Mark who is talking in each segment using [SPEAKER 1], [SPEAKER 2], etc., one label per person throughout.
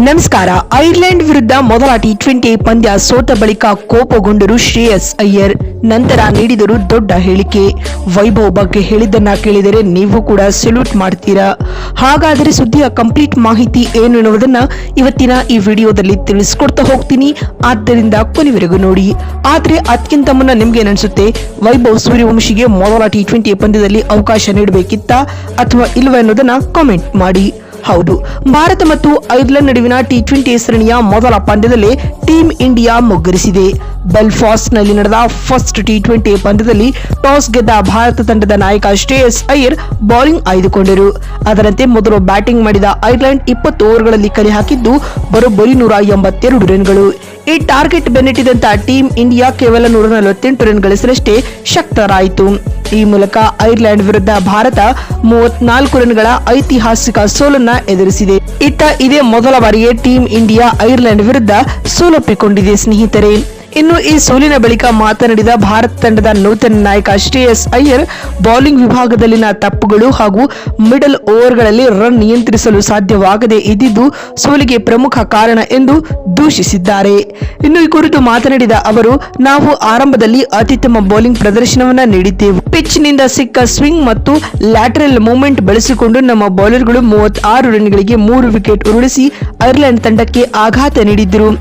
[SPEAKER 1] ನಮಸ್ಕಾರ. ಐರ್ಲೆಂಡ್ ವಿರುದ್ಧ ಮೊದಲ ಟಿ20 ಪಂದ್ಯ ಸೋತ ಬಳಿಕ ಕೋಪಗೊಂಡರು ಶ್ರೇಯಸ್ ಅಯ್ಯರ್. ನಂತರ ನೀಡಿದರು ದೊಡ್ಡ ಹೇಳಿಕೆ. ವೈಭವ್ ಬಗ್ಗೆ ಹೇಳಿದ್ದನ್ನ ಕೇಳಿದರೆ ನೀವು ಕೂಡ ಸೆಲ್ಯೂಟ್ ಮಾಡ್ತೀರಾ. ಹಾಗಾದರೆ ಸುದ್ದಿಯ ಕಂಪ್ಲೀಟ್ ಮಾಹಿತಿ ಏನು ಎನ್ನುವುದನ್ನ ಇವತ್ತಿನ ಈ ವಿಡಿಯೋದಲ್ಲಿ ತಿಳಿಸ್ಕೊಡ್ತಾ ಹೋಗ್ತೀನಿ. ಆದ್ದರಿಂದ ಕೊನೆವರೆಗೂ ನೋಡಿ. ಆದ್ರೆ ಅದಕ್ಕಿಂತ ಮುನ್ನ ನಿಮ್ಗೆ ಏನಿಸುತ್ತೆ, ವೈಭವ್ ಸೂರ್ಯವಂಶಿಗೆ ಮೊದಲ ಟಿ20 ಪಂದ್ಯದಲ್ಲಿ ಅವಕಾಶ ನೀಡಬೇಕಿತ್ತಾ ಅಥವಾ ಇಲ್ವಾ ಎನ್ನುವುದನ್ನ ಕಾಮೆಂಟ್ ಮಾಡಿ. ಹೌದು, ಭಾರತ ಮತ್ತು ಐರ್ಲೆಂಡ್ ನಡುವಿನ ಟಿ20 ಸರಣಿಯ ಮೊದಲ ಪಂದ್ಯದಲ್ಲಿ ಟೀಮ್ ಇಂಡಿಯಾ ಮುಗ್ಗರಿಸಿದೆ. ಬೆಲ್ಫಾಸ್ಟ್ ನಲ್ಲಿ ನಡೆದ ಫಸ್ಟ್ ಟಿ20 ಪಂದ್ಯದಲ್ಲಿ ಟಾಸ್ ಗೆದ್ದ ಭಾರತ ತಂಡದ ನಾಯಕ ಶ್ರೇಯಸ್ ಅಯ್ಯರ್ ಬೌಲಿಂಗ್ ಆಯ್ದುಕೊಂಡರು. ಅದರಂತೆ ಮೊದಲು ಬ್ಯಾಟಿಂಗ್ ಮಾಡಿದ ಐರ್ಲೆಂಡ್ 20 ಓವರ್ಗಳಲ್ಲಿ ಕಲೆ ಹಾಕಿದ್ದು ಬರೋಬ್ಬರಿ 182 ರನ್ಗಳು. ಈ ಟಾರ್ಗೆಟ್ ಬೆನ್ನಟ್ಟಿದಂತ ಟೀಮ್ ಇಂಡಿಯಾ ಕೇವಲ 148 ರನ್ ಗಳಿಸಲಷ್ಟೇ ಶಕ್ತರಾಯಿತು. ಈ ಮೂಲಕ ಐರ್ಲೆಂಡ್ ವಿರುದ್ಧ ಭಾರತ 34 ರನ್ಗಳ ಐತಿಹಾಸಿಕ ಸೋಲನ್ನ ಎದುರಿಸಿದೆ. ಇದೇ ಮೊದಲ ಬಾರಿಗೆ ಟೀಮ್ ಇಂಡಿಯಾ ಐರ್ಲೆಂಡ್ ವಿರುದ್ಧ ಸೋಲೊಪ್ಪಿಕೊಂಡಿದೆ ಸ್ನೇಹಿತರೆ. ಇನ್ನು ಈ ಸೋಲಿನ ಬಳಿಕ ಮಾತನಾಡಿದ ಭಾರತ ತಂಡದ ನೂತನ ನಾಯಕ ಶ್ರೇಯಸ್ ಅಯ್ಯರ್, ಬೌಲಿಂಗ್ ವಿಭಾಗದಲ್ಲಿನ ತಪ್ಪುಗಳು ಹಾಗೂ ಮಿಡಲ್ ಓವರ್ಗಳಲ್ಲಿ ರನ್ ನಿಯಂತ್ರಿಸಲು ಸಾಧ್ಯವಾಗದೇ ಇದ್ದಿದ್ದು ಸೋಲಿಗೆ ಪ್ರಮುಖ ಕಾರಣ ಎಂದು ದೂಷಿಸಿದ್ದಾರೆ. ಇನ್ನು ಈ ಕುರಿತು ಮಾತನಾಡಿದ ಅವರು, ನಾವು ಆರಂಭದಲ್ಲಿ ಅತ್ಯುತ್ತಮ ಬೌಲಿಂಗ್ ಪ್ರದರ್ಶನವನ್ನ ನೀಡಿದ್ದೆವು. ಪಿಚ್ ನಿಂದ ಸಿಕ್ಕ ಸ್ವಿಂಗ್ ಮತ್ತು ಲ್ಯಾಟರಲ್ ಮೂವ್ಮೆಂಟ್ ಬಳಸಿಕೊಂಡು ನಮ್ಮ ಬೌಲರ್ಗಳು 36 ರನ್ಗಳಿಗೆ 3 ವಿಕೆಟ್ ಉರುಳಿಸಿ ಐರ್ಲೆಂಡ್ ತಂಡಕ್ಕೆ ಆಘಾತ ನೀಡಿದ್ದರು.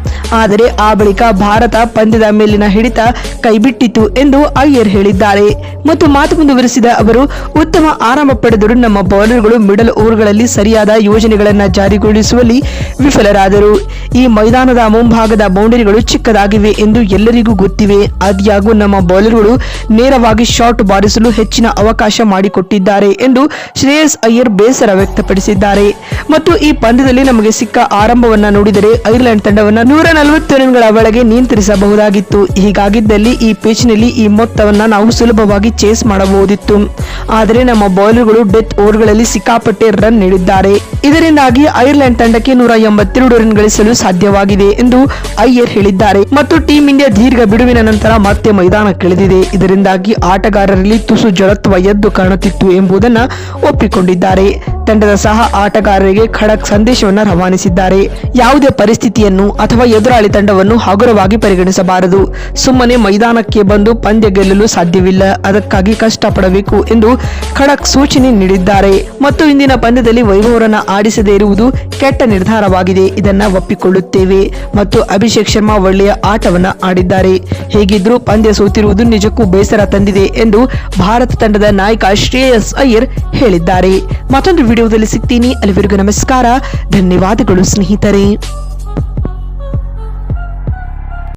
[SPEAKER 1] ಆದರೆ ಆ ಬಳಿಕ ಭಾರತ ಪಂದ್ಯದ ಮೇಲಿನ ಹಿಡಿತ ಕೈಬಿಟ್ಟಿತು ಎಂದು ಅಯ್ಯರ್ ಹೇಳಿದ್ದಾರೆ. ಮತ್ತು ಮಾತು ಮುಂದುವರೆಸಿದ ಅವರು, ಉತ್ತಮ ಆರಂಭ ಪಡೆದರೂ ನಮ್ಮ ಬೌಲರ್ಗಳು ಮಿಡಲ್ ಓವರ್ಗಳಲ್ಲಿ ಸರಿಯಾದ ಯೋಜನೆಗಳನ್ನು ಜಾರಿಗೊಳಿಸುವಲ್ಲಿ ವಿಫಲರಾದರು. ಈ ಮೈದಾನದ ಮುಂಭಾಗದ ಬೌಂಡರಿಗಳು ಚಿಕ್ಕದಾಗಿವೆ ಎಂದು ಎಲ್ಲರಿಗೂ ಗೊತ್ತಿವೆ. ಆದ್ಯಾಗೂ ನಮ್ಮ ಬೌಲರ್ಗಳು ನೇರವಾಗಿ ಶಾಟ್ ಬಾರಿಸಲು ಹೆಚ್ಚಿನ ಅವಕಾಶ ಮಾಡಿಕೊಟ್ಟಿದ್ದಾರೆ ಎಂದು ಶ್ರೇಯಸ್ ಅಯ್ಯರ್ ಬೇಸರ ವ್ಯಕ್ತಪಡಿಸಿದ್ದಾರೆ. ಮತ್ತು ಈ ಪಂದ್ಯದಲ್ಲಿ ನಮಗೆ ಸಿಕ್ಕ ಆರಂಭವನ್ನ ನೋಡಿದರೆ ಐರ್ಲೆಂಡ್ ತಂಡವನ್ನ 140 ರನ್ಗಳ ಒಳಗೆ ನಿಯಂತ್ರಿಸಬಹುದಾಗಿತ್ತು. ಹೀಗಾಗಿದ್ದಲ್ಲಿ ಈ ಪಿಚ್ನಲ್ಲಿ ಈ ಮೊತ್ತವನ್ನ ನಾವು ಸುಲಭವಾಗಿ ಚೇಸ್ ಮಾಡಬಹುದಿತ್ತು. ಆದರೆ ನಮ್ಮ ಬೌಲರ್ಗಳು ಡೆತ್ ಓವರ್ಗಳಲ್ಲಿ ಸಿಕ್ಕಾಪಟ್ಟೆ ರನ್ ನೀಡಿದ್ದಾರೆ. ಇದರಿಂದಾಗಿ ಐರ್ಲೆಂಡ್ ತಂಡಕ್ಕೆ 182 ರನ್ ಗಳಿಸಲು ಸಾಧ್ಯವಾಗಿದೆ ಎಂದು ಅಯ್ಯರ್ ಹೇಳಿದ್ದಾರೆ. ಮತ್ತು ಟೀಮ್ ಇಂಡಿಯಾ ದೀರ್ಘ ಬಿಡುವಿನ ನಂತರ ಮತ್ತೆ ಮೈದಾನಕ್ಕಿಳಿದಿದೆ. ಇದರಿಂದಾಗಿ ಆಟಗಾರರಲ್ಲಿ ತುಸು ಜಡತ್ವ ಎದ್ದು ಕಾಣುತ್ತಿತ್ತು ಎಂಬುದನ್ನ ಒಪ್ಪಿಕೊಂಡಿದ್ದಾರೆ. ತಂಡದ ಸಹ ಆಟಗಾರರಿಗೆ ಖಡಕ್ ಸಂದೇಶವನ್ನ ರವಾನಿಸಿದ್ದಾರೆ. ಯಾವುದೇ ಪರಿಸ್ಥಿತಿಯನ್ನು ಅಥವಾ ಎದುರಾಳಿ ತಂಡವನ್ನು ಹಗುರವಾಗಿ ಪರಿಗಣಿಸಬಾರದು. ಸುಮ್ಮನೆ ಮೈದಾನಕ್ಕೆ ಬಂದು ಪಂದ್ಯ ಗೆಲ್ಲಲು ಸಾಧ್ಯವಿಲ್ಲ. ಅದಕ್ಕಾಗಿ ಕಷ್ಟಪಡಬೇಕು ಎಂದು ಖಡಕ್ ಸೂಚನೆ ನೀಡಿದ್ದಾರೆ. ಮತ್ತು ಇಂದಿನ ಪಂದ್ಯದಲ್ಲಿ ವೈಭವರನ್ನ ಆಡಿಸದೇ ಇರುವುದು ಕೆಟ್ಟ ನಿರ್ಧಾರವಾಗಿದೆ. ಇದನ್ನ ಒಪ್ಪಿಕೊಳ್ಳುತ್ತೇವೆ. ಮತ್ತು ಅಭಿಷೇಕ್ ಶರ್ಮಾ ಒಳ್ಳೆಯ ಆಟವನ್ನ ಆಡಿದ್ದಾರೆ. ಹೇಗಿದ್ರೂ ಪಂದ್ಯ ಸೋತಿರುವುದು ನಿಜಕ್ಕೂ ಬೇಸರ ತಂದಿದೆ ಎಂದು ಭಾರತ ತಂಡದ ನಾಯಕ ಶ್ರೇಯಸ್ ಅಯ್ಯರ್ ಹೇಳಿದ್ದಾರೆ. ಮತ್ತೊಂದು ವಿಡಿಯೋದಲ್ಲಿ ಸಿಗ್ತೀನಿ. ಅಲ್ಲಿವರೆಗೂ ನಮಸ್ಕಾರ, ಧನ್ಯವಾದಗಳು ಸ್ನೇಹಿತರೆ.